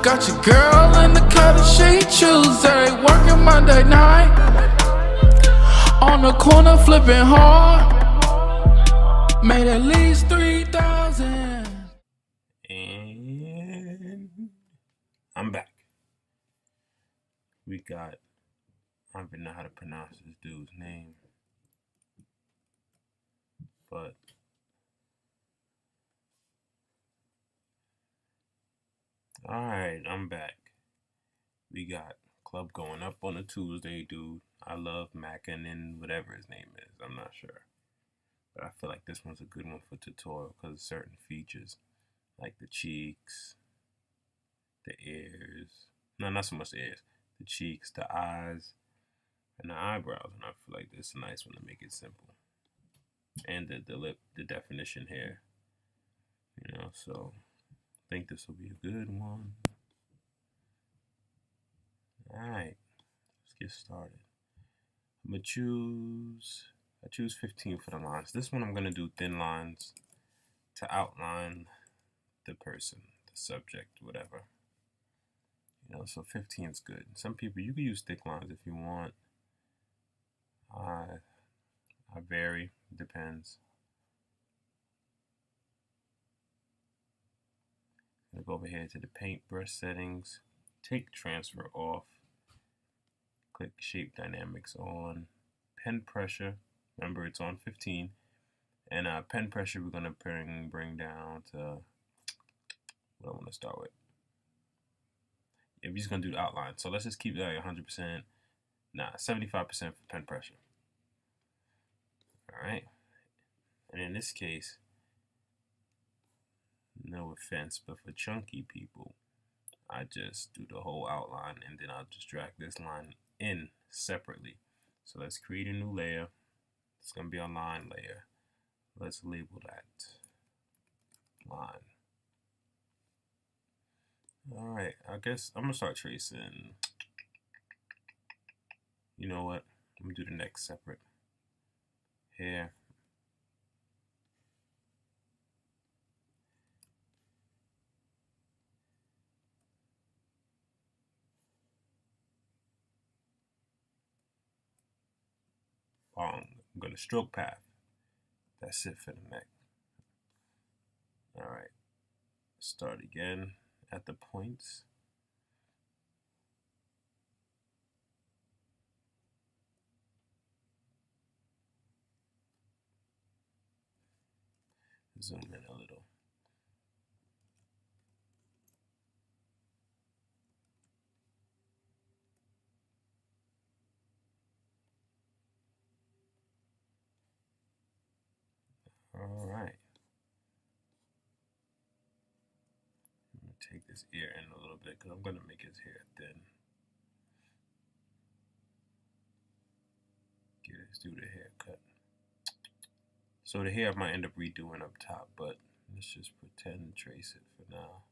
Got your girl in the cut she Tuesday, working Monday night. On the corner flipping hard. Made at least 3,000. And I'm back. We got, I don't even know how to pronounce this dude's name, but alright, I'm back. We got club going up on a Tuesday, dude. I love Mackin and whatever his name is. I'm not sure. But I feel like this one's a good one for tutorial because of certain features like the cheeks, the ears. No, not so much the ears. The cheeks, the eyes, and the eyebrows. And I feel like this is a nice one to make it simple. And the lip, the definition here. You know, so I think this will be a good one. Alright, let's get started. I'm gonna I choose 15 for the lines. This one I'm gonna do thin lines to outline the person, the subject, whatever. You know, so 15 is good. Some people, you can use thick lines if you want. I vary, depends. I'm gonna go over here to the paintbrush settings, take transfer off, click shape dynamics on, pen pressure, remember it's on 15, and pen pressure we're gonna bring down to what I want to start with. If he's gonna do the outline, so let's just keep that at 100%. Nah, 75% for pen pressure. All right, and in this case, no offense, but for chunky people, I just do the whole outline and then I'll just drag this line in separately. So let's create a new layer. It's gonna be a line layer. Let's label that line. All right, I guess I'm gonna start tracing. You know what? I'm gonna do the next separate. Here. I'm gonna stroke path. That's it for the neck. All right, start again at the points. Zoom in a little. All right. I'm gonna take this ear in a little bit because I'm gonna make his hair thin. Get his do the haircut. So the hair I might end up redoing up top, but let's just pretend and trace it for now.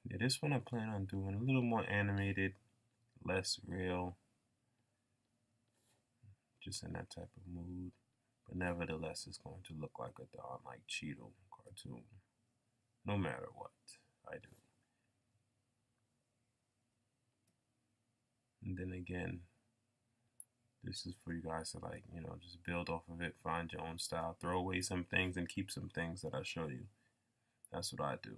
Yeah, this one I plan on doing a little more animated, less real, just in that type of mood. But nevertheless, it's going to look like a Don like Cheeto cartoon, no matter what I do. And then again, this is for you guys to like, you know, just build off of it, find your own style, throw away some things and keep some things that I show you. That's what I do.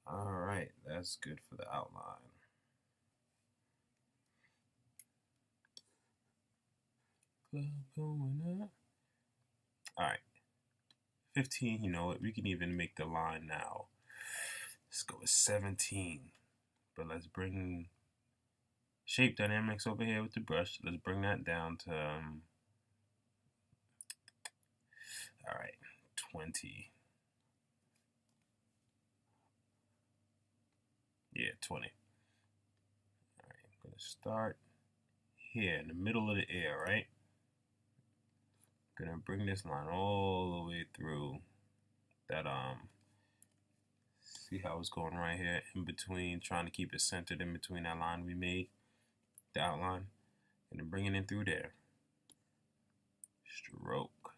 All right, that's good for the outline. All right, 15, you know what, we can even make the line now. Let's go with 17, but let's bring shape dynamics over here with the brush. Let's bring that down to, all right, 20. Yeah, 20. All right, I'm gonna start here in the middle of the ear, right? Gonna bring this line all the way through that see how it's going right here in between, trying to keep it centered in between that line we made, the outline. Gonna bring it in through there. Stroke.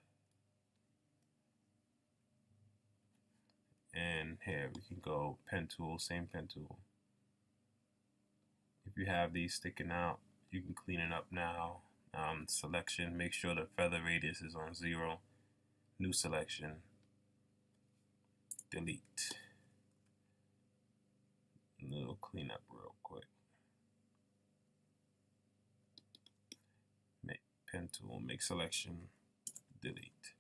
And here we can go pen tool, same pen tool. If you have these sticking out, you can clean it up now. Selection, make sure the feather radius is on 0. New selection, delete. A little cleanup real quick. Make pen tool, make selection, delete.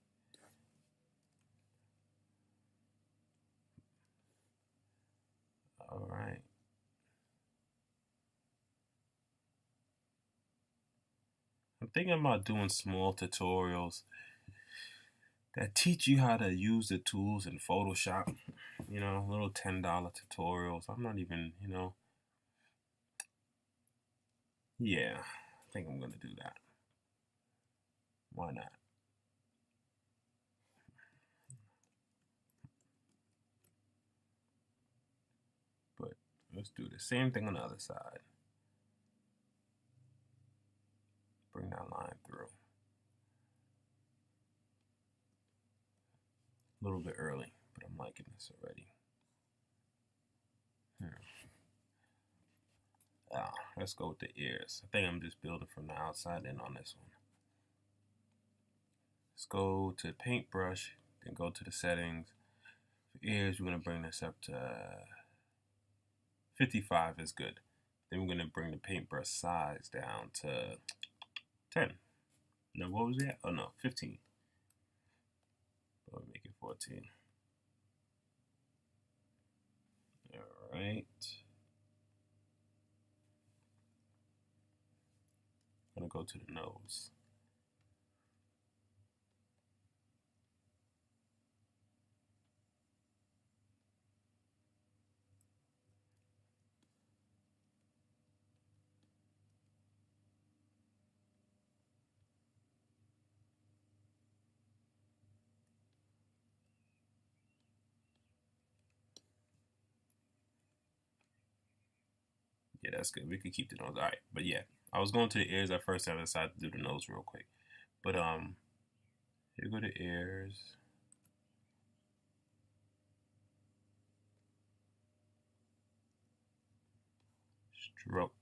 All right. I'm thinking about doing small tutorials that teach you how to use the tools in Photoshop. You know, little $10 tutorials. I'm not even, you know. Yeah, I think I'm going to do that. Why not? But let's do the same thing on the other side. Bring that line through. A little bit early, but I'm liking this already. Let's go with the ears. I think I'm just building from the outside in on this one. Let's go to paintbrush, then go to the settings. For ears, we're going to bring this up to 55 is good. Then we're going to bring the paintbrush size down to 10. No, what was that? Oh no, 15. We'll make it 14. All right. I'm gonna go to the nose. Yeah, that's good. We could keep the nose. All right, but yeah, I was going to the ears at first, and I decided to do the nose real quick. But here go the ears. Stroke.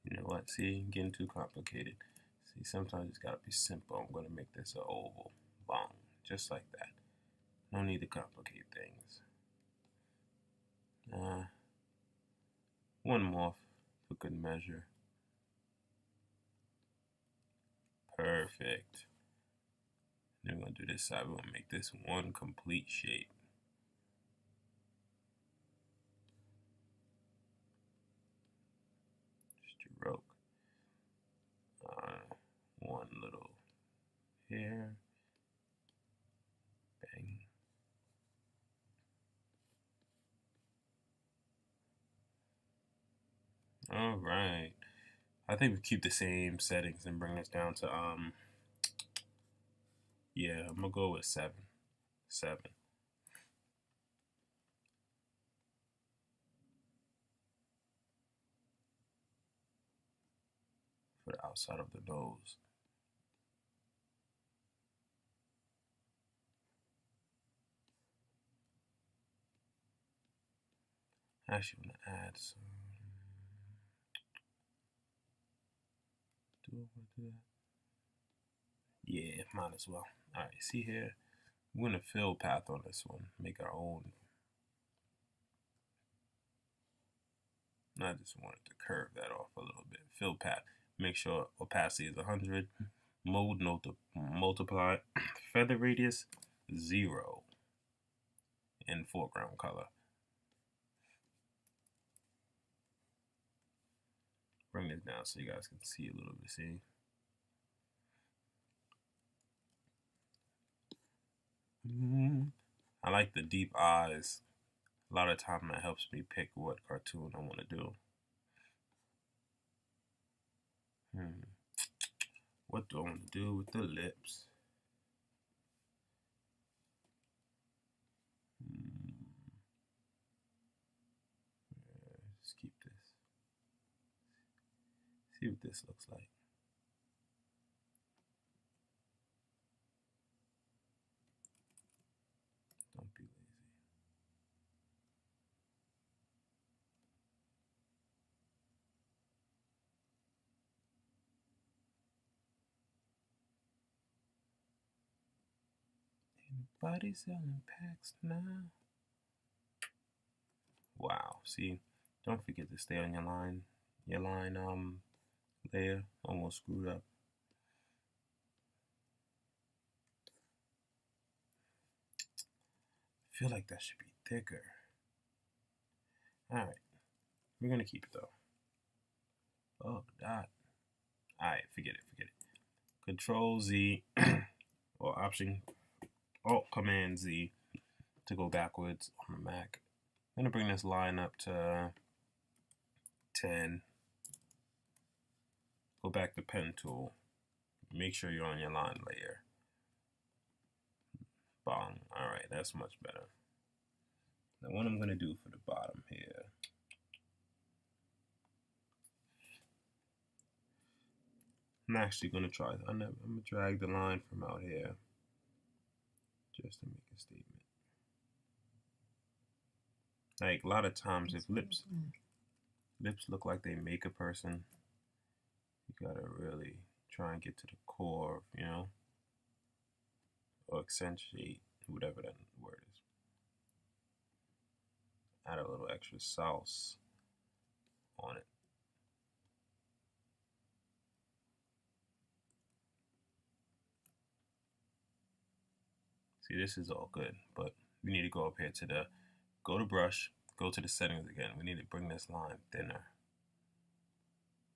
You know what? See, getting too complicated. See, sometimes it's gotta be simple. I'm gonna make this an oval. Boom. Just like that. No need to complicate things. One more for good measure. Perfect. Then we're gonna do this side. We're gonna make this one complete shape. Stroke. One little here. Bang. All right. I think we keep the same settings and bring this down to yeah, I'm gonna go with 7. 7. For the outside of the nose. I actually want to add some. Do I want to do that? Yeah, might as well. All right, see here, we're gonna fill path on this one. Make our own. I just wanted to curve that off a little bit. Fill path. Make sure opacity is 100. Mode multiply. Feather radius 0. And foreground color. Bring this down so you guys can see a little bit. See. I like the deep eyes. A lot of time that helps me pick what cartoon I want to do. What do I want to do with the lips? Let's keep this. See what this looks like. Don't be lazy. Anybody selling packs now? Wow. See, don't forget to stay on your line. Your line layer almost screwed up. I feel like that should be thicker. Alright. We're gonna keep it though. Oh, dot. Alright, forget it. Control Z or Option Alt Command Z to go backwards on the Mac. I'm gonna bring this line up to 10. Go back to pen tool. Make sure you're on your line layer. Bong. Alright, that's much better. Now what I'm gonna do for the bottom here. I'm actually gonna try. I'm gonna drag the line from out here just to make a statement. Like a lot of times, if lips look like they make a person, you gotta really try and get to the core, you know, or accentuate whatever that word is. Add a little extra sauce on it. See, this is all good, but we need to go up here to go to brush, go to the settings again. We need to bring this line thinner.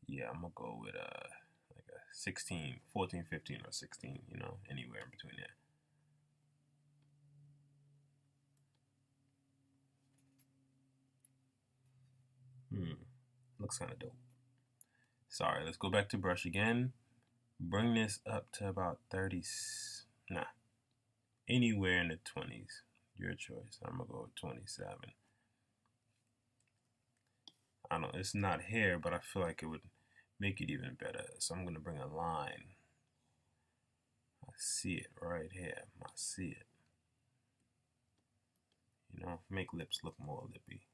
Yeah, I'm gonna go with like a 16, 14, 15, or 16, you know, anywhere in between there. Looks kind of dope. Sorry, let's go back to brush again. Bring this up to about 30, anywhere in the 20s. Your choice. I'm gonna go with 27. I don't know, it's not hair, but I feel like it would make it even better. So I'm gonna bring a line. I see it right here. I see it. You know, make lips look more lippy.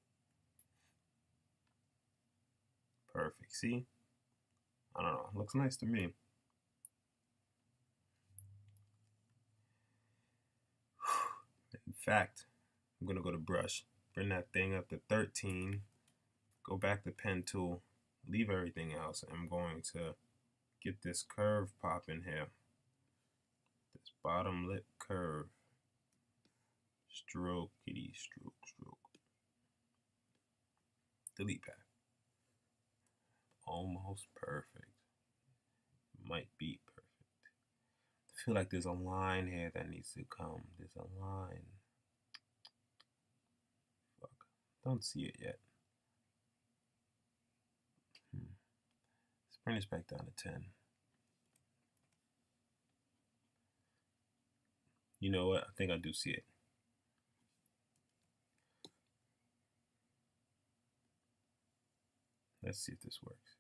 Perfect. See? I don't know. It looks nice to me. In fact, I'm gonna go to brush, bring that thing up to 13, go back to pen tool, leave everything else. I'm going to get this curve popping here. This bottom lip curve. Stroke, kitty, stroke. Delete path. Almost perfect. Might be perfect. I feel like there's a line here that needs to come. There's a line. Fuck. Don't see it yet. Let's bring this back down to 10. You know what? I think I do see it. Let's see if this works.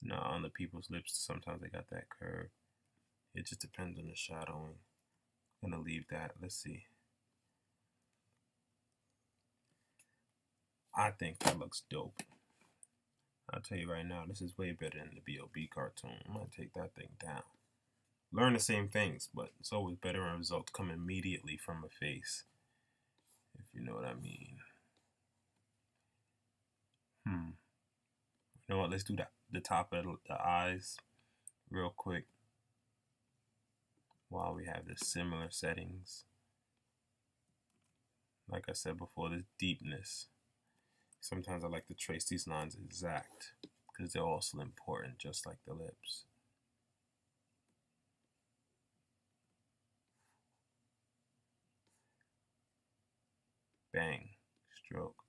No, on the people's lips, sometimes they got that curve. It just depends on the shadowing. I'm gonna leave that. Let's see. I think that looks dope. I'll tell you right now, this is way better than the B.O.B. cartoon. I'm gonna take that thing down. Learn the same things, but it's always better when results come immediately from a face. If you know what I mean. You know what? Let's do the top of the eyes real quick while we have the similar settings. Like I said before, this deepness. Sometimes I like to trace these lines exact because they're also important, just like the lips. Bang. Stroke.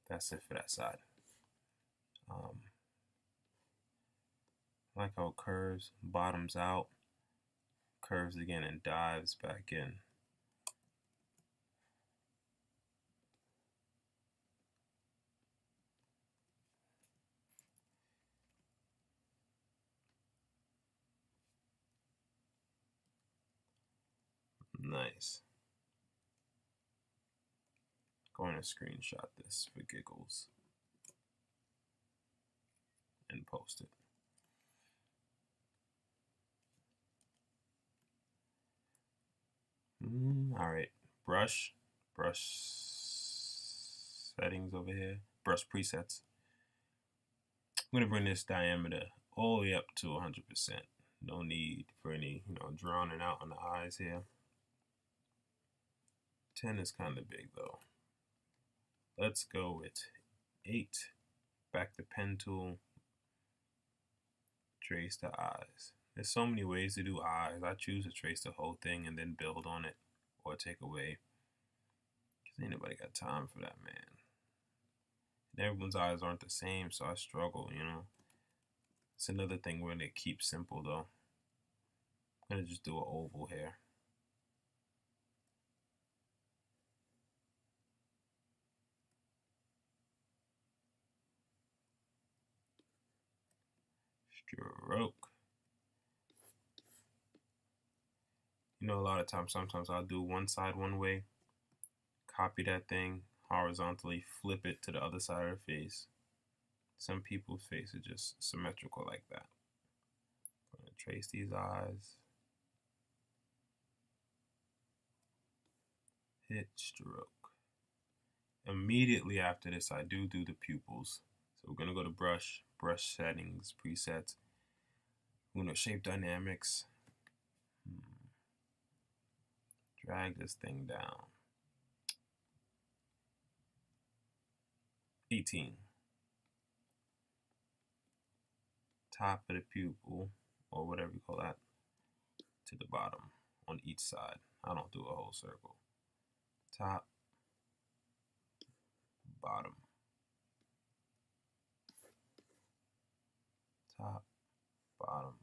That's it for that side. I like how it curves, bottoms out, curves again, and dives back in. Nice. Going to screenshot this for giggles and post it. All right, brush settings over here, brush presets. I'm gonna bring this diameter all the way up to 100%. No need for any, drowning out on the eyes here. 10 is kind of big though. Let's go with 8. Back the pen tool. Trace the eyes. There's so many ways to do eyes. I choose to trace the whole thing and then build on it or take away. Because ain't nobody got time for that, man. And everyone's eyes aren't the same, so I struggle, It's another thing we're going to keep simple, though. I'm going to just do an oval here. Stroke. A lot of times, sometimes I'll do one side one way, copy that thing horizontally, flip it to the other side of the face. Some people's face is just symmetrical like that. I'm going to trace these eyes. Hit stroke. Immediately after this, I do the pupils. So we're going to go to brush settings, presets. We're going to shape dynamics. Drag this thing down. 18. Top of the pupil, or whatever you call that, to the bottom on each side. I don't do a whole circle. Top, bottom. Top, bottom.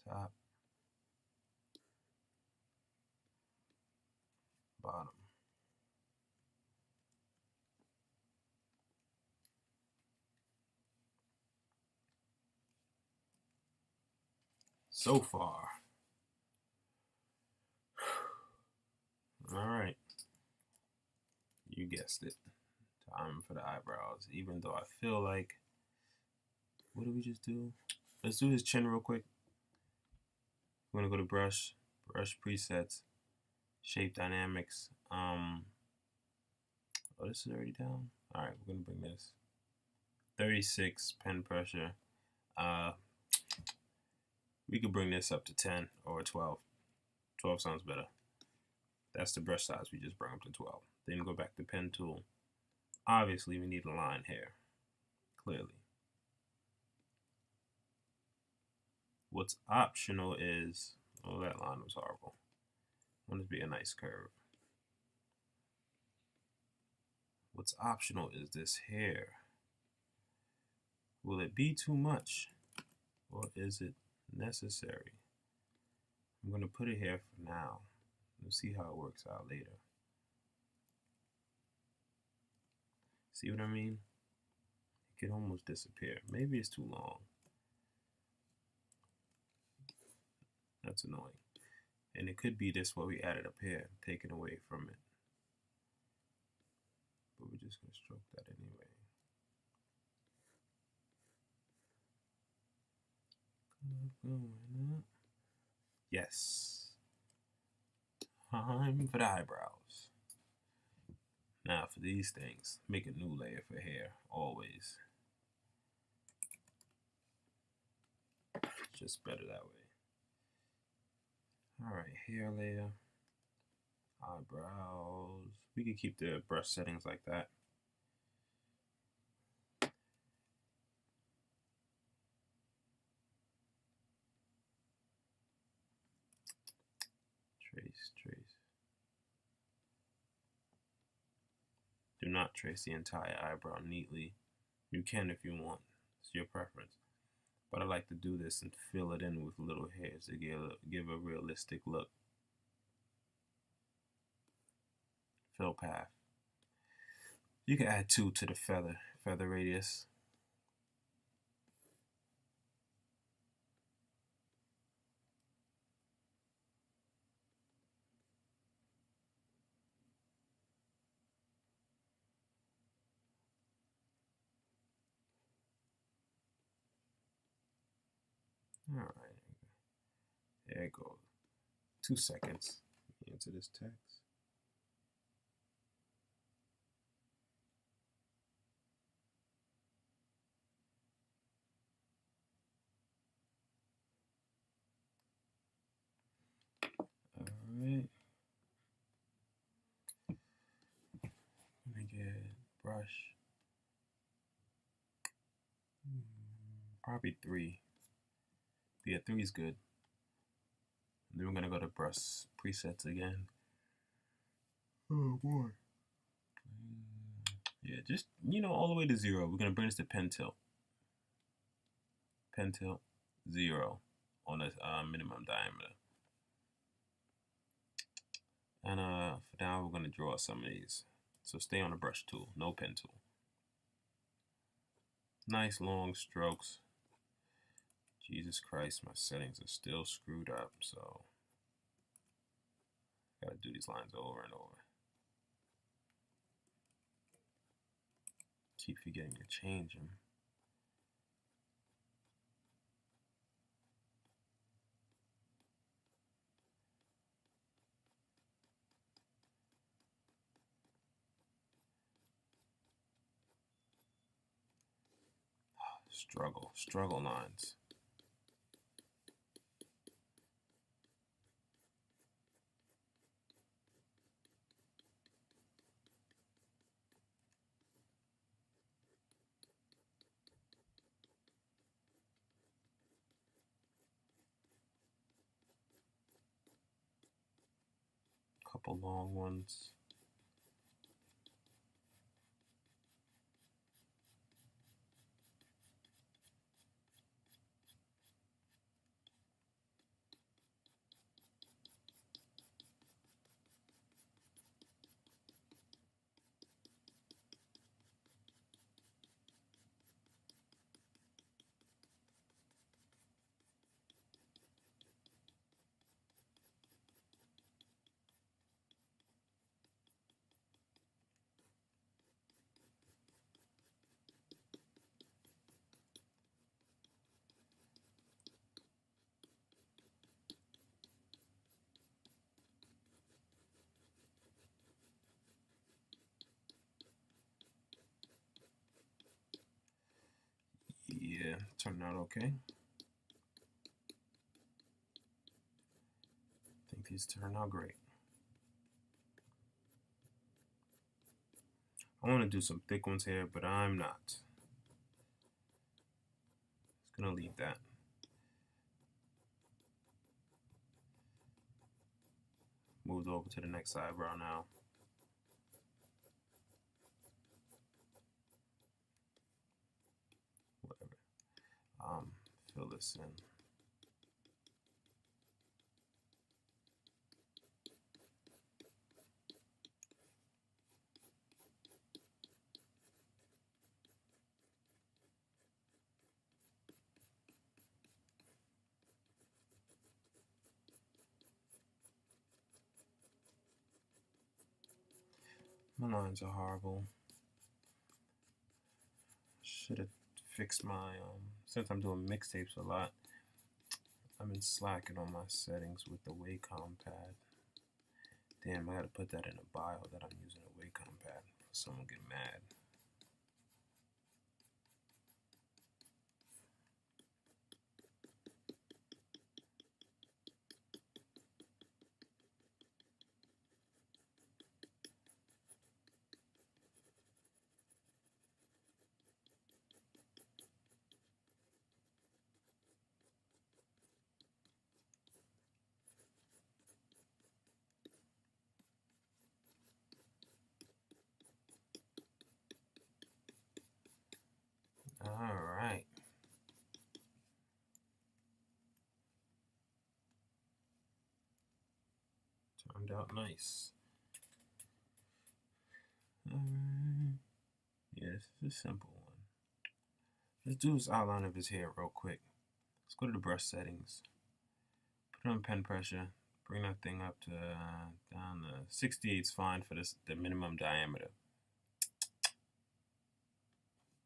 Top, bottom. So far. All right. You guessed it. Time for the eyebrows. Even though I feel like, what did we just do? Let's do his chin real quick. We're gonna go to brush presets, shape dynamics. Oh, this is already down. All right, we're gonna bring this 36 pen pressure. We could bring this up to 10 or 12. 12 sounds better. That's the brush size. We just bring up to 12. Then go back to pen tool. Obviously, we need a line here. Clearly. What's optional is, oh, that line was horrible. I want it to be a nice curve. What's optional is this hair. Will it be too much, or is it necessary? I'm going to put it here for now. We'll see how it works out later. See what I mean? It can almost disappear. Maybe it's too long. That's annoying. And it could be this what we added up here, taken away from it. But we're just going to stroke that anyway. Yes. Time for the eyebrows. Now for these things, make a new layer for hair, always. Just better that way. Alright, hair layer, eyebrows. We can keep the brush settings like that. trace. Do not trace the entire eyebrow neatly. You can if you want. It's your preference. But I like to do this and fill it in with little hairs to give a realistic look. Fill path. You can add 2 to the feather radius. All right, there it goes. 2 seconds into this text. All right. Let me get brush. Probably 3. Yeah, 3 is good. And then we're gonna go to brush presets again. Oh boy. Yeah, just all the way to 0. We're gonna bring this to pen tilt. Pen tilt 0 on the minimum diameter. And for now we're gonna draw some of these. So stay on the brush tool, no pen tool. Nice long strokes. Jesus Christ, my settings are still screwed up, so I gotta do these lines over and over. Keep forgetting to change them. Struggle lines. Couple long ones. Yeah, turned out okay. I think these turned out great. I want to do some thick ones here, but I'm not. Just gonna leave that. Moved over to the next eyebrow now. Whatever. Fill this in. My lines are horrible. Should have fixed my, since I'm doing mixtapes a lot, I've been slacking on my settings with the Wacom pad. Damn, I gotta put that in a bio that I'm using a Wacom pad for someone to get mad. out nice. Yeah, this is a simple one. Let's do his outline of his hair real quick. Let's go to the brush settings. Put on pen pressure. Bring that thing up to down to 68 is fine for this, the minimum diameter.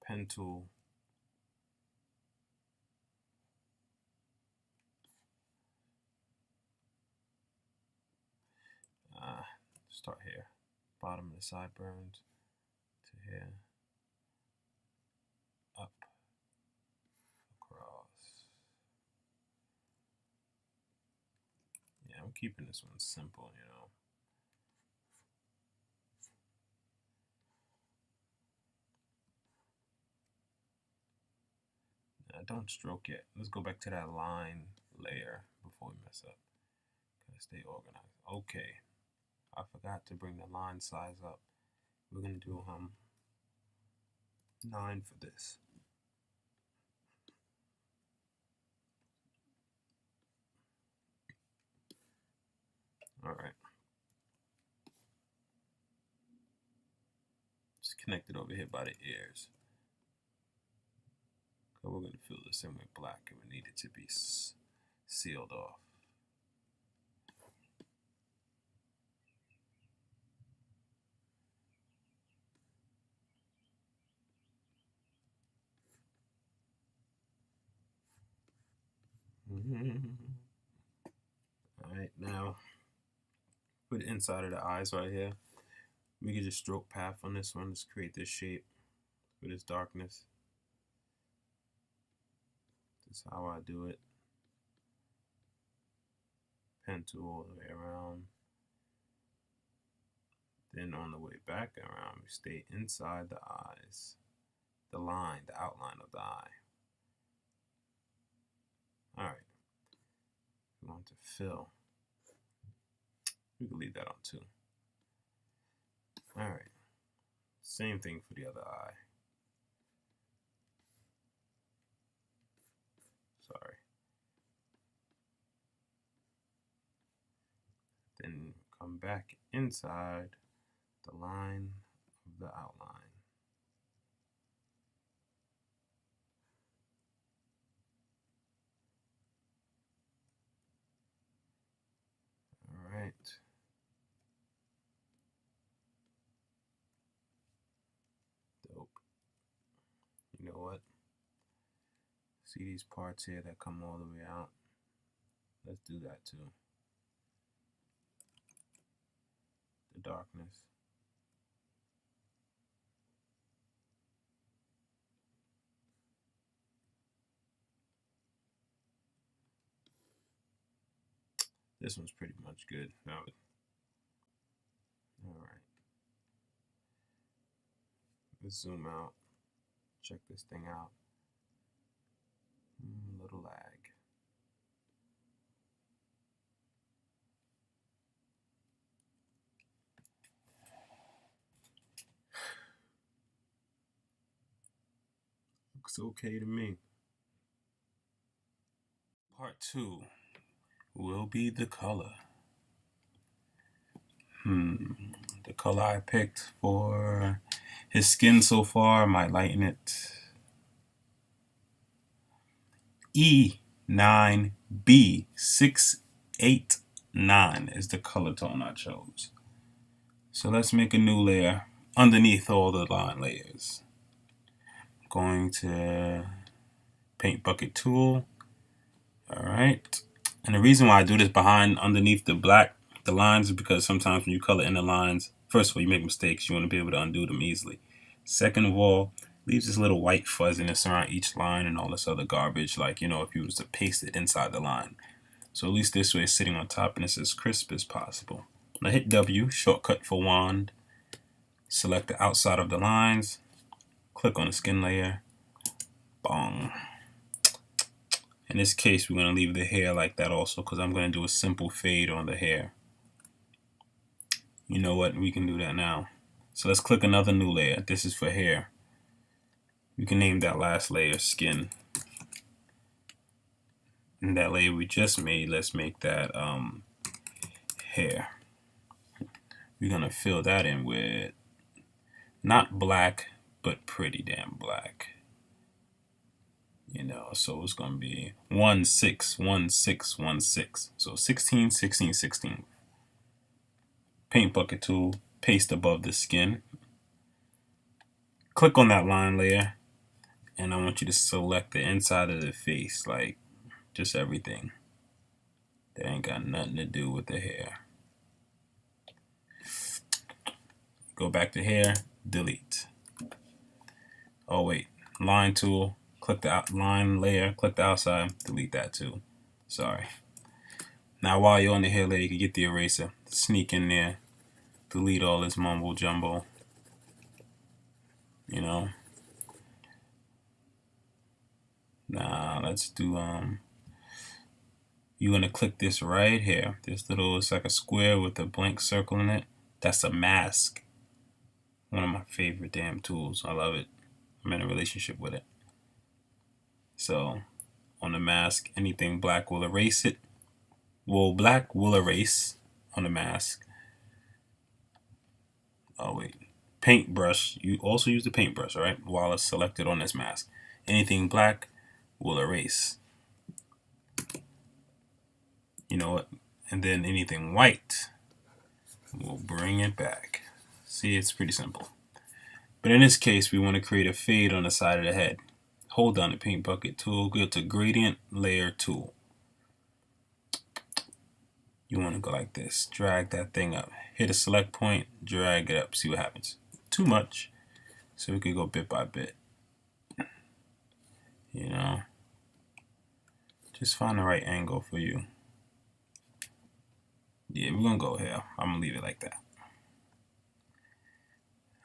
Pen tool. Start here. Bottom of the sideburns to here. Up. Across. Yeah, I'm keeping this one simple, you know. Don't stroke yet. Let's go back to that line layer before we mess up. Gotta stay organized. Okay. I forgot to bring the line size up. We're gonna do 9 for this. All right. Just connect it over here by the ears. So we're gonna fill this in with black, and we need it to be sealed off. Alright, now for the inside of the eyes right here, we can just stroke path on this one. Let's create this shape with this darkness. This is how I do it. Pen tool all the way around. Then on the way back around, we stay inside the eyes. The line, the outline of the eye. Alright. We want to fill. We can leave that on too. Alright. Same thing for the other eye. Sorry. Then come back inside the line of the outline. All right. Dope. You know what? See these parts here that come all the way out? Let's do that too. The darkness. This one's pretty much good. All right. Let's zoom out. Check this thing out. Little lag. Looks okay to me. Part 2 will be the color. The color I picked for his skin so far, I might lighten it. E9B689 is the color tone I chose. So let's make a new layer underneath all the line layers. Going to paint bucket tool. All right. And the reason why I do this underneath the lines is because sometimes when you color in the lines, first of all, you make mistakes. You want to be able to undo them easily. Second of all, leaves this little white fuzziness around each line and all this other garbage, like, you know, if you was to paste it inside the line. So at least this way it's sitting on top and it's as crisp as possible. Now hit W, shortcut for wand. Select the outside of the lines. Click on the skin layer. Bong. In this case, we're going to leave the hair like that also, because I'm going to do a simple fade on the hair. You know what? We can do that now. So let's click another new layer. This is for hair. We can name that last layer skin. And that layer we just made, let's make that hair. we're gonna fill that in with not black, but pretty damn black. You know, so it's gonna be 1 6 1 6 1 6. So 16 16 16. Paint bucket tool, paste above the skin. Click on that line layer, and I want you to select the inside of the face, like just everything that ain't got nothing to do with the hair. Go back to hair, delete. Oh wait, line tool, click the line layer, click the outside, delete that too. Sorry. Now while you're on the hair layer, you can get the eraser, sneak in there, delete all this mumbo jumbo. You know. Now let's do you're gonna click this right here. This little, it's like a square with a blank circle in it. That's a mask. One of my favorite damn tools. I love it. I'm in a relationship with it. So on the mask, anything black will erase it. Well, black will erase on the mask. Oh wait, paintbrush. You also use the paintbrush, right? While it's selected on this mask. Anything black will erase. You know what? And then anything white will bring it back. See, it's pretty simple. But in this case, we want to create a fade on the side of the head. Hold down the paint bucket tool, go to gradient layer tool. You want to go like this. Drag that thing up. Hit a select point, drag it up, see what happens. Too much. So we could go bit by bit. You know. Just find the right angle for you. Yeah, we're gonna go here. I'm gonna leave it like that.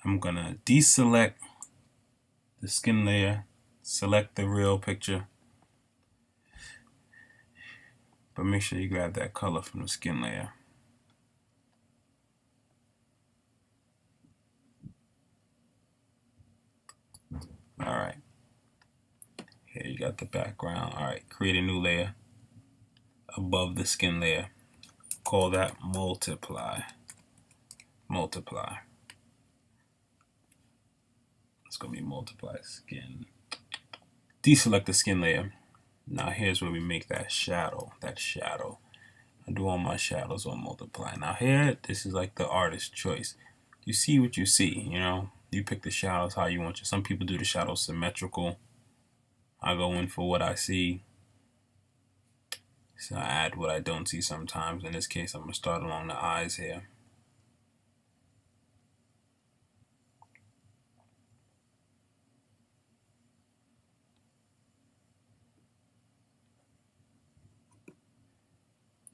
I'm gonna deselect the skin layer, select the real picture, but make sure you grab that color from the skin layer. All right, here you got the background. All right, create a new layer above the skin layer. Call that multiply. Multiply. It's gonna be multiply skin. Deselect the skin layer. Now here's where we make that shadow. I do all my shadows on multiply. Now here, this is like the artist's choice. You see what you see, you know. You pick the shadows how you want you. Some people do the shadows symmetrical. I go in for what I see. So I add what I don't see sometimes. In this case, I'm gonna start along the eyes here.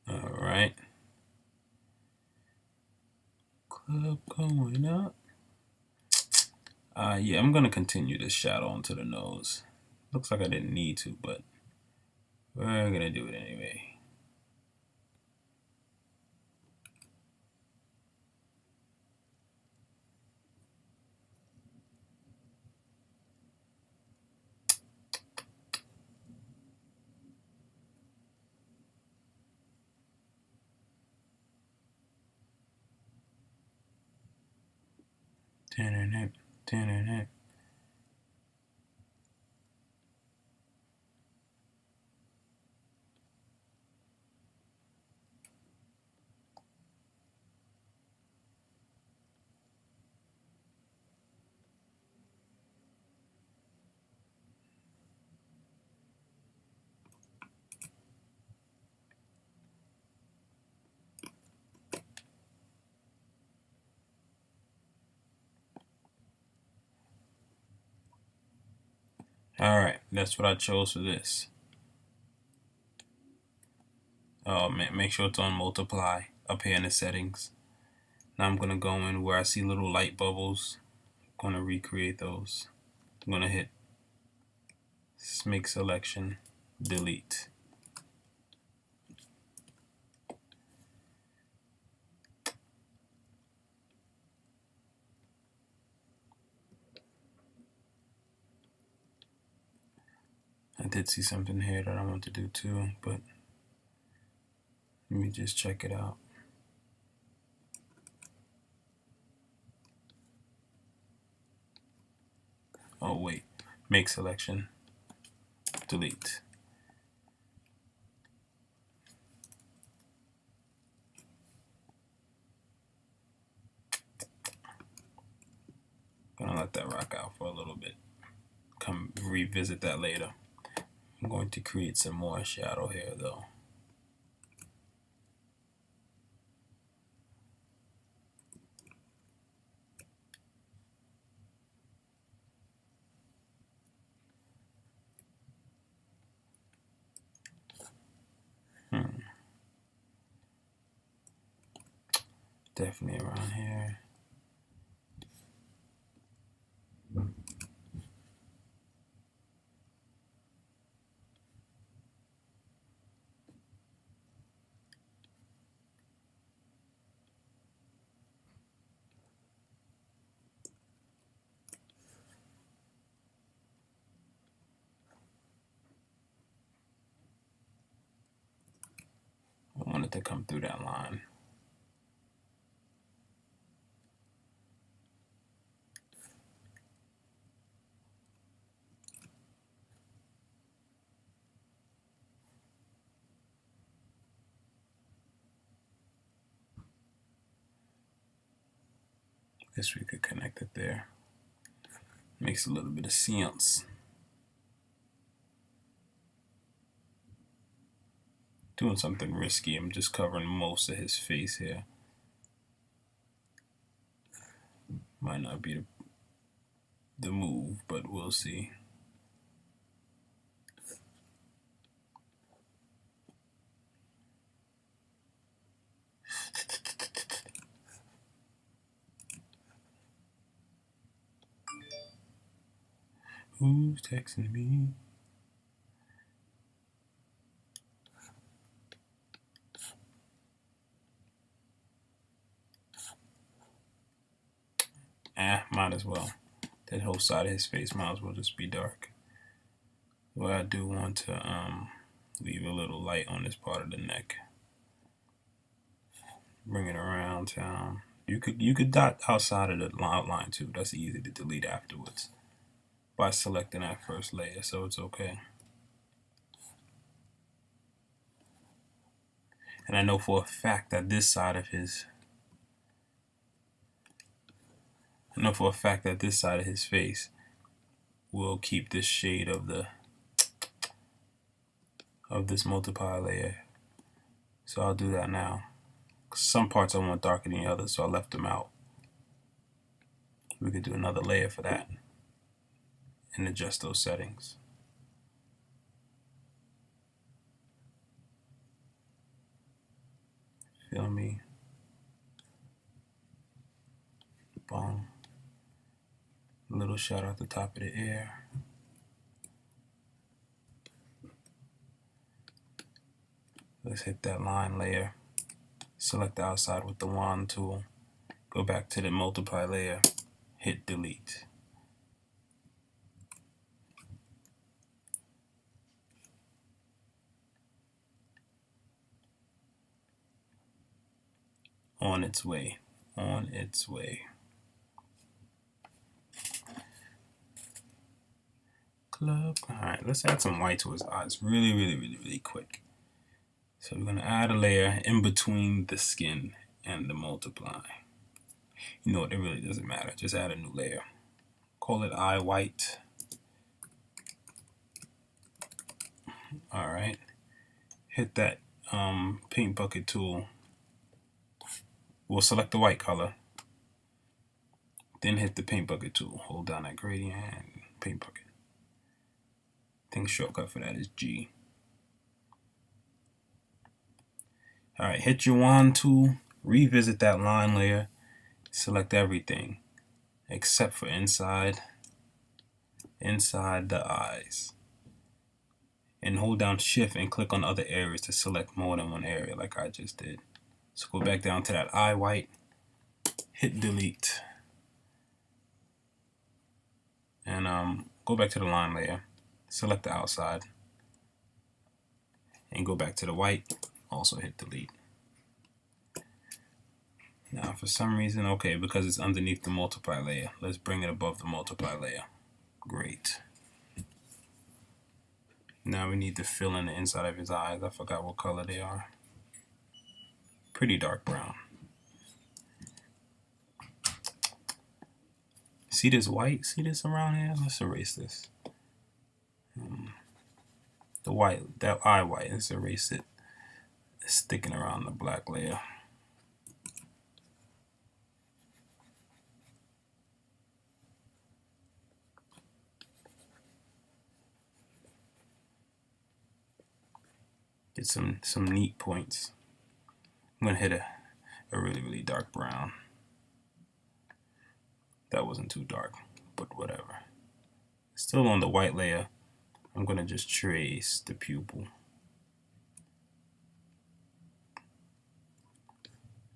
All right. Club going up. Yeah, I'm gonna continue this shadow onto the nose. Looks like I didn't need to, but we're gonna do it anyway. Turn. All right, that's what I chose for this. Oh man, make sure it's on multiply up here in the settings. Now I'm gonna go in where I see little light bubbles. I'm gonna recreate those. I'm gonna hit make selection, delete. I did see something here that I want to do too, but let me just check it out. Oh wait, make selection, delete. Gonna let that rock out for a little bit. Come revisit that later. I'm going to create some more shadow here though. Definitely around here. I want it to come through that line. Guess we could connect it there. Makes a little bit of sense. Doing something risky. I'm just covering most of his face here. Might not be the move, but we'll see. Who's texting me? Might as well. That whole side of his face might as well just be dark. But I do want to leave a little light on this part of the neck. Bring it around town. You could dot outside of the outline too. That's easy to delete afterwards by selecting that first layer, so it's okay. And I know for a fact that this side of his face will keep this shade of this multiply layer. So I'll do that now. Some parts I want darker than the others, so I left them out. We could do another layer for that and adjust those settings. Feel me? Boom. A little shadow at the top of the ear. Let's hit that line layer. Select the outside with the wand tool. Go back to the multiply layer. Hit delete. On its way. On its way. Club. Alright, let's add some white to his eyes really quick. So we're going to add a layer in between the skin and the multiply. You know what, it really doesn't matter. Just add a new layer. Call it eye white. Alright. Hit that paint bucket tool. We'll select the white color. Then hit the paint bucket tool. Hold down that gradient and paint bucket. I think shortcut for that is G. Alright, hit your wand tool, revisit that line layer, select everything except for inside the eyes. And hold down shift and click on other areas to select more than one area like I just did. So go back down to that eye white, hit delete. And go back to the line layer, select the outside, and go back to the white, also hit delete. Now for some reason, okay, because it's underneath the multiply layer, let's bring it above the multiply layer. Great. Now we need to fill in the inside of his eyes. I forgot what color they are. Pretty dark brown. See this white? See this around here? Let's erase this. The white, that eye white, let's erase it. It's sticking around the black layer. Get some neat points. I'm gonna hit a really dark brown. That wasn't too dark, but whatever. Still on the white layer, I'm gonna just trace the pupil.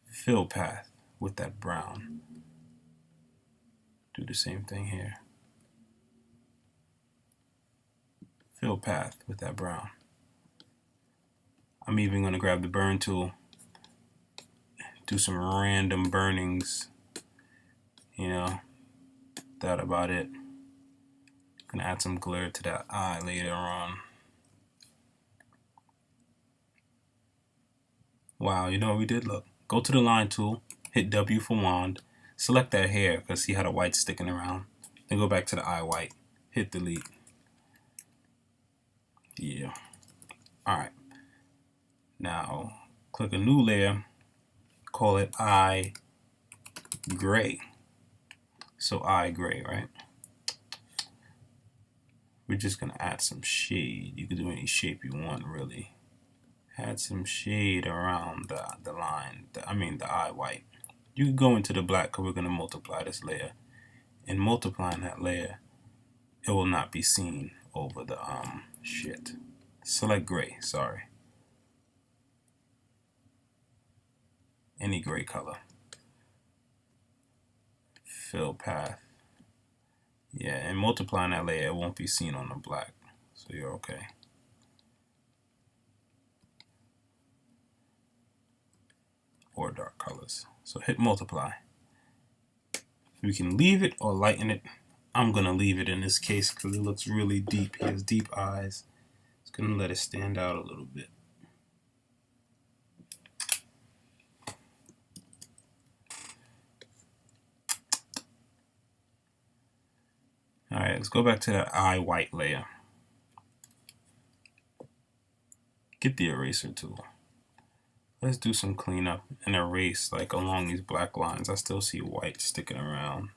Fill path with that brown. Do the same thing here. Fill path with that brown. I'm even gonna grab the burn tool, do some random burnings, you know, that about it. Gonna add some glare to that eye later on. Wow, you know what we did? Look, go to the line tool, hit W for wand, select that hair, because see how the white's sticking around. Then go back to the eye white, hit delete. Yeah. Alright. Now, click a new layer, call it eye gray. So eye gray, right? We're just gonna add some shade. You can do any shape you want, really. Add some shade around the line, the eye white. You can go into the black because we're gonna multiply this layer. And multiplying that layer, it will not be seen over the shit. Select gray, sorry. Any gray color. Fill path. Yeah, and multiplying that layer, it won't be seen on the black. So you're okay. Or dark colors. So hit multiply. We can leave it or lighten it. I'm gonna leave it in this case because it looks really deep. He has deep eyes. It's gonna let it stand out a little bit. Alright, let's go back to the eye white layer. Get the eraser tool. Let's do some cleanup and erase like along these black lines. I still see white sticking around.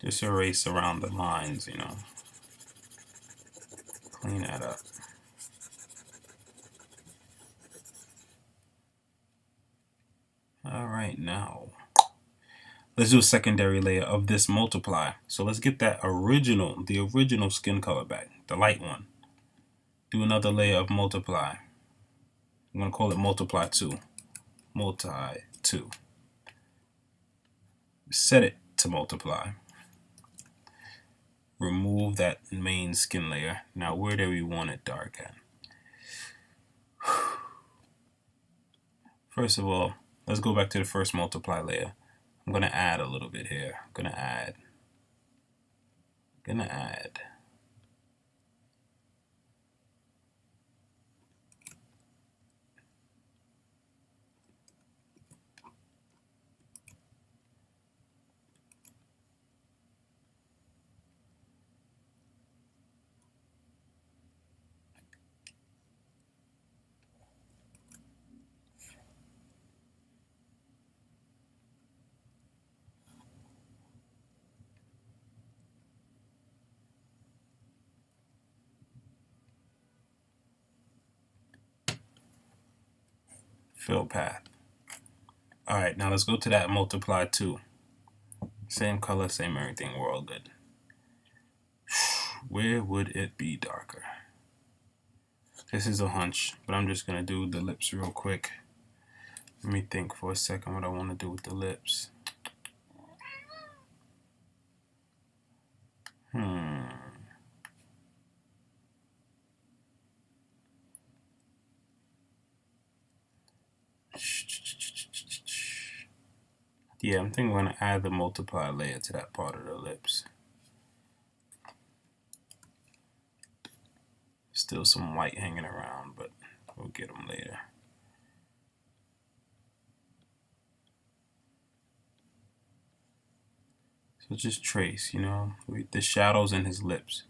Just erase around the lines, you know. Clean that up. Alright, now let's do a secondary layer of this multiply. So let's get that the original skin color back, the light one. Do another layer of multiply. I'm gonna call it multiply 2. Multi 2. Set it to multiply. Remove that main skin layer. Now where do we want it dark at? First of all, let's go back to the first multiply layer. I'm gonna add a little bit here. I'm gonna add. Fill path. Alright, now let's go to that multiply 2. Same color, same everything, we're all good. Where would it be darker? This is a hunch, but I'm just gonna do the lips real quick. Let me think for a second what I want to do with the lips. Yeah, I'm thinking we're going to add the multiply layer to that part of the lips. Still some white hanging around, but we'll get them later. So just trace, you know, the shadows in his lips.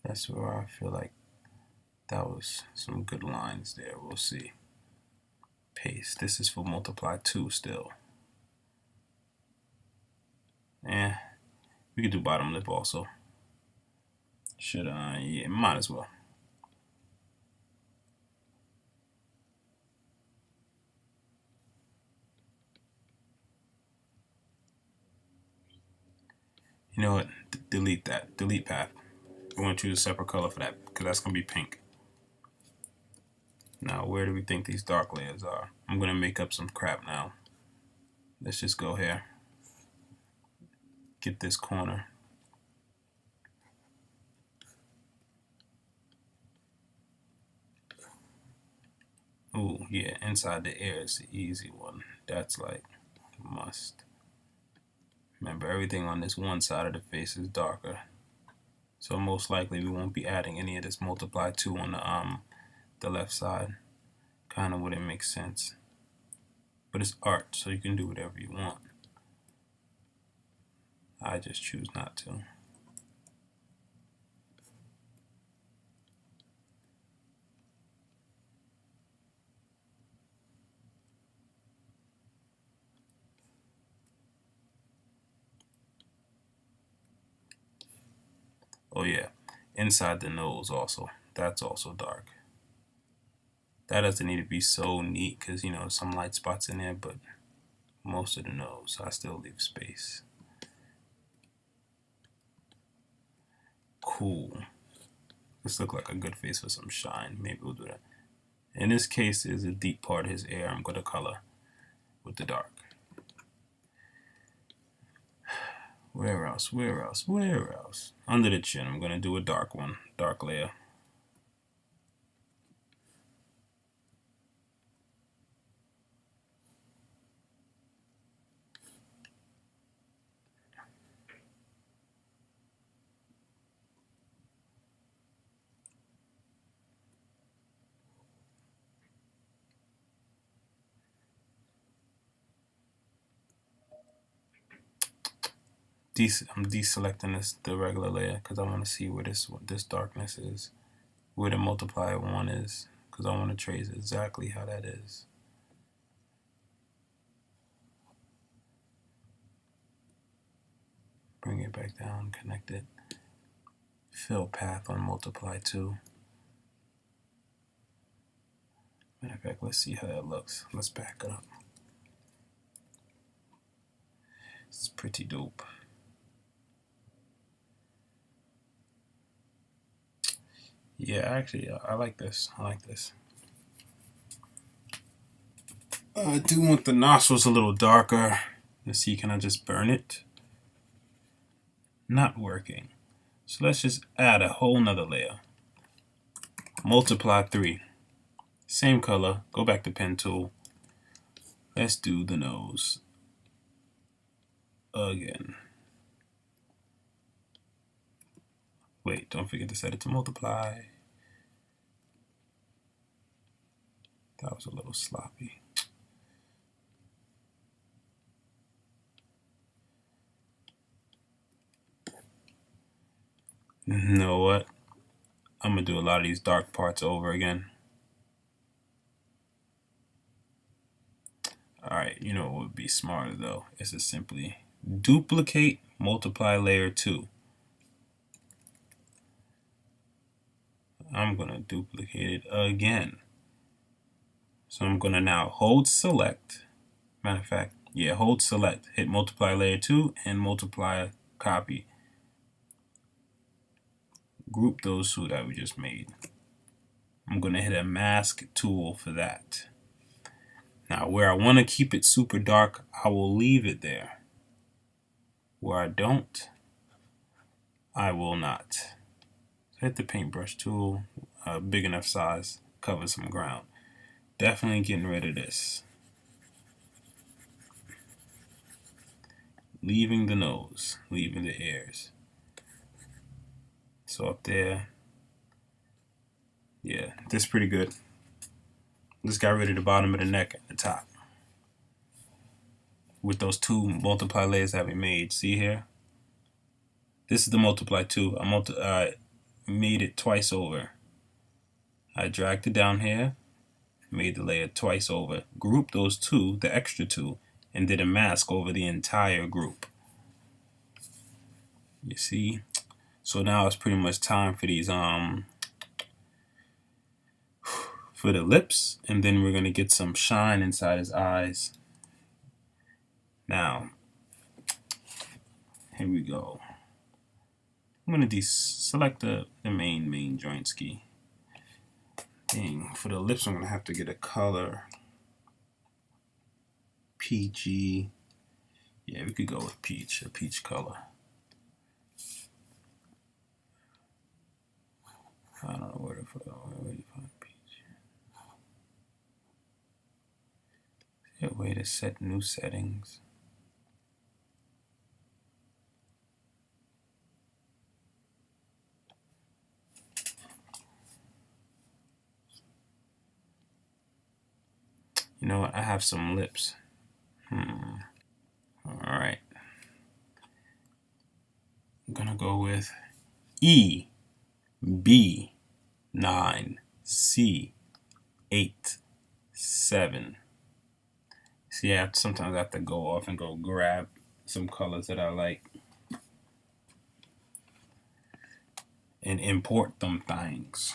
That's where I feel like that was some good lines there. We'll see. Paste. This is for multiply 2 still. Eh, we could do bottom lip also. Should I? Yeah, might as well. You know what? Delete that. Delete path. We're going to choose a separate color for that because that's going to be pink. Now, where do we think these dark layers are? I'm going to make up some crap now. Let's just go here. Get this corner. Ooh, yeah, inside the ear is the easy one. That's like must. Remember, everything on this one side of the face is darker. So most likely we won't be adding any of this multiply 2 on the left side. Kind of wouldn't make sense. But it's art, so you can do whatever you want. I just choose not to. Oh yeah, inside the nose also. That's also dark. That doesn't need to be so neat because, you know, some light spots in there, but most of the nose, I still leave space. Cool. This looks like a good face for some shine. Maybe we'll do that. In this case, is a deep part of his ear. I'm going to color with the dark. Where else? Where else? Where else? Under the chin, I'm going to do a dark one. Dark layer. I'm deselecting the regular layer because I want to see where this darkness is, where the multiplier 1 is, because I want to trace exactly how that is. Bring it back down, connect it. Fill path on multiply 2. Matter of fact, let's see how that looks. Let's back it up. This is pretty dope. Yeah, actually, I like this. I like this. I do want the nostrils a little darker. Let's see, can I just burn it? Not working. So let's just add a whole nother layer. Multiply 3. Same color. Go back to pen tool. Let's do the nose again. Wait, don't forget to set it to multiply. That was a little sloppy. You know what? I'm going to do a lot of these dark parts over again. Alright, you know what would be smarter though? Is to simply duplicate multiply layer 2. I'm going to duplicate it again. So I'm going to now hold select. Matter of fact, yeah, hold select. Hit multiply layer 2 and multiply copy. Group those two that we just made. I'm going to hit a mask tool for that. Now where I want to keep it super dark, I will leave it there. Where I don't, I will not. Hit the paintbrush tool, big enough size, cover some ground. Definitely getting rid of this. Leaving the nose, leaving the ears. So up there, yeah, this is pretty good. Just got rid of the bottom of the neck and the top. With those two multiply layers that we made, see here? This is the multiply 2. I made it twice over. I dragged it down here, made the layer twice over, grouped those two, the extra two, and did a mask over the entire group. You see? So now it's pretty much time for these for the lips, and then we're gonna get some shine inside his eyes. Now, here we go. I'm gonna select the main joint ski. Dang, for the lips I'm gonna have to get a color. Peachy. Yeah, we could go with peach, a peach color. I don't know where to find peach. Is there a way to set new settings? You know what? I have some lips. Alright. I'm gonna go with E, B, 9, C, 8, 7. See, sometimes I have to go off and go grab some colors that I like and import them things.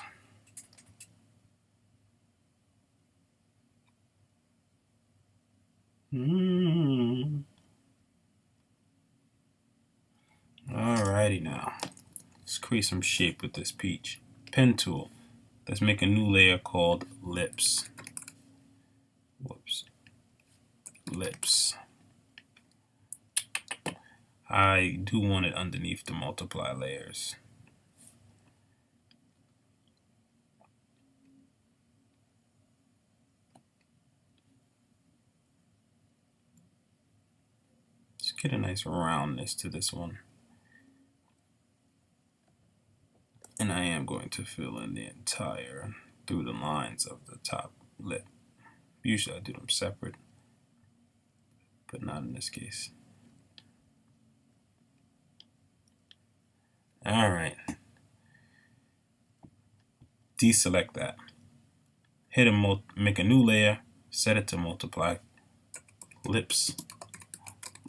Alrighty now. Let's create some shape with this peach. Pen tool. Let's make a new layer called lips. Whoops. Lips. I do want it underneath the multiply layers. Let's get a nice roundness to this one. And I am going to fill in the entire, through the lines of the top lip. Usually I do them separate, but not in this case. Alright. Deselect that. Hit make a new layer, set it to multiply. Lips,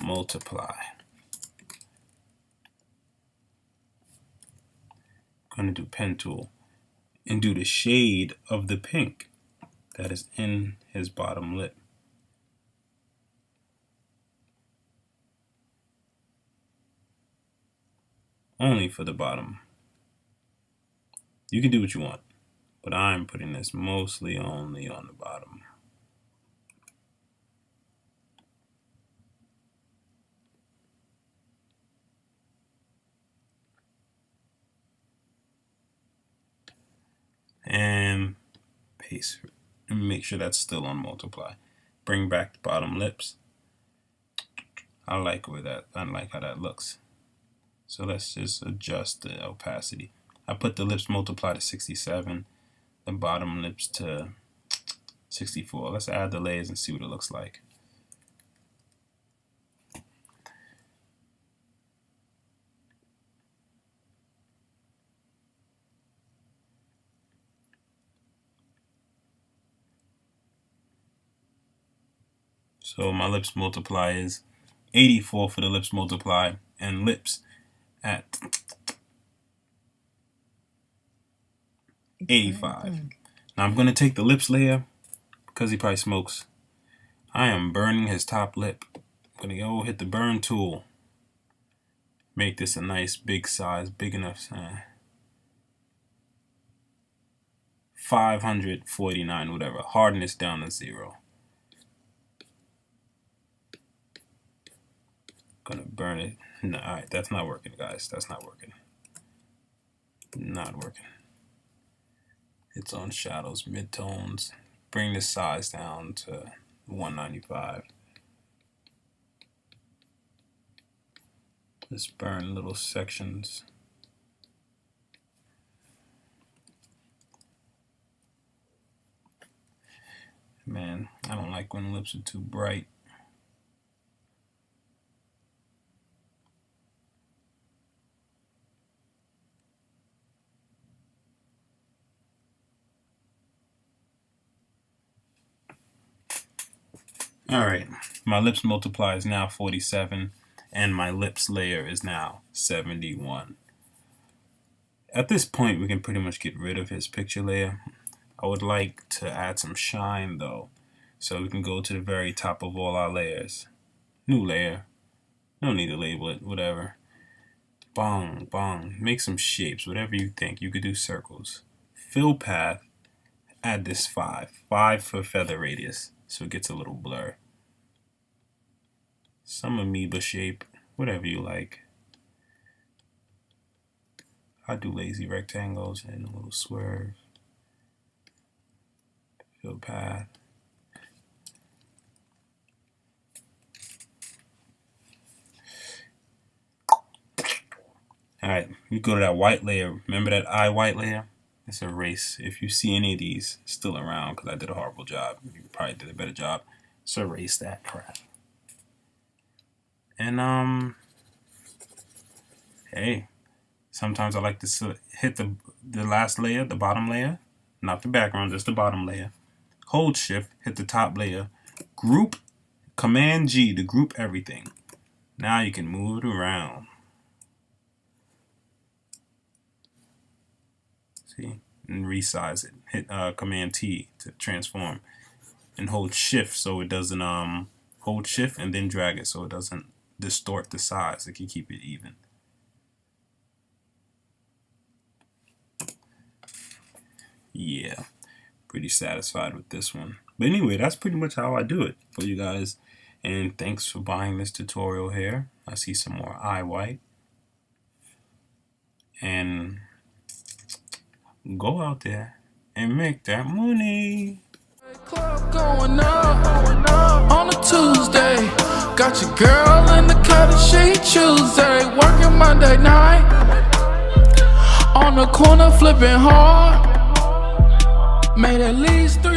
multiply. Going to do pen tool and do the shade of the pink that is in his bottom lip. Only for the bottom. You can do what you want, but I'm putting this mostly only on the bottom. And paste and make sure that's still on multiply. Bring back the bottom lips. I like how that looks. So let's just adjust the opacity. I put the lips multiply to 67, the bottom lips to 64. Let's add the layers and see what it looks like. So my lips multiply is 84 for the lips multiply, and lips at 85. Now I'm going to take the lips layer, because he probably smokes. I am burning his top lip. I'm going to go hit the burn tool. Make this a nice big size, big enough. 549, whatever. Hardness down to 0. Gonna burn it. No, alright, that's not working, guys. That's not working. Not working. It's on shadows, midtones. Bring the size down to 195. Just burn little sections. Man, I don't like when lips are too bright. Alright, my lips multiply is now 47, and my lips layer is now 71. At this point, we can pretty much get rid of his picture layer. I would like to add some shine though, so we can go to the very top of all our layers. New layer. No need to label it, whatever. Bong, bong. Make some shapes, whatever you think. You could do circles. Fill path. Add this 5. 5 for feather radius, so it gets a little blur. Some amoeba shape, whatever you like. I do lazy rectangles and a little swerve. Fill path. Alright, you go to that white layer. Remember that eye white layer? Let's erase. If you see any of these still around, because I did a horrible job, you probably did a better job. So erase that crap. And hey, sometimes I like to hit the last layer, the bottom layer, not the background, just the bottom layer. Hold shift, hit the top layer, group, Command G to group everything. Now you can move it around. See, and resize it. Hit Command T to transform, and hold shift so it doesn't hold shift and then drag it so it doesn't distort the size. It can keep it even. Yeah, pretty satisfied with this one. But anyway, that's pretty much how I do it for you guys. And thanks for buying this tutorial here. I see some more eye white. And go out there and make that money. Club going up on a Tuesday. Got your girl in the cut and she Tuesday. Working Monday night on the corner flipping hard. Made at least 3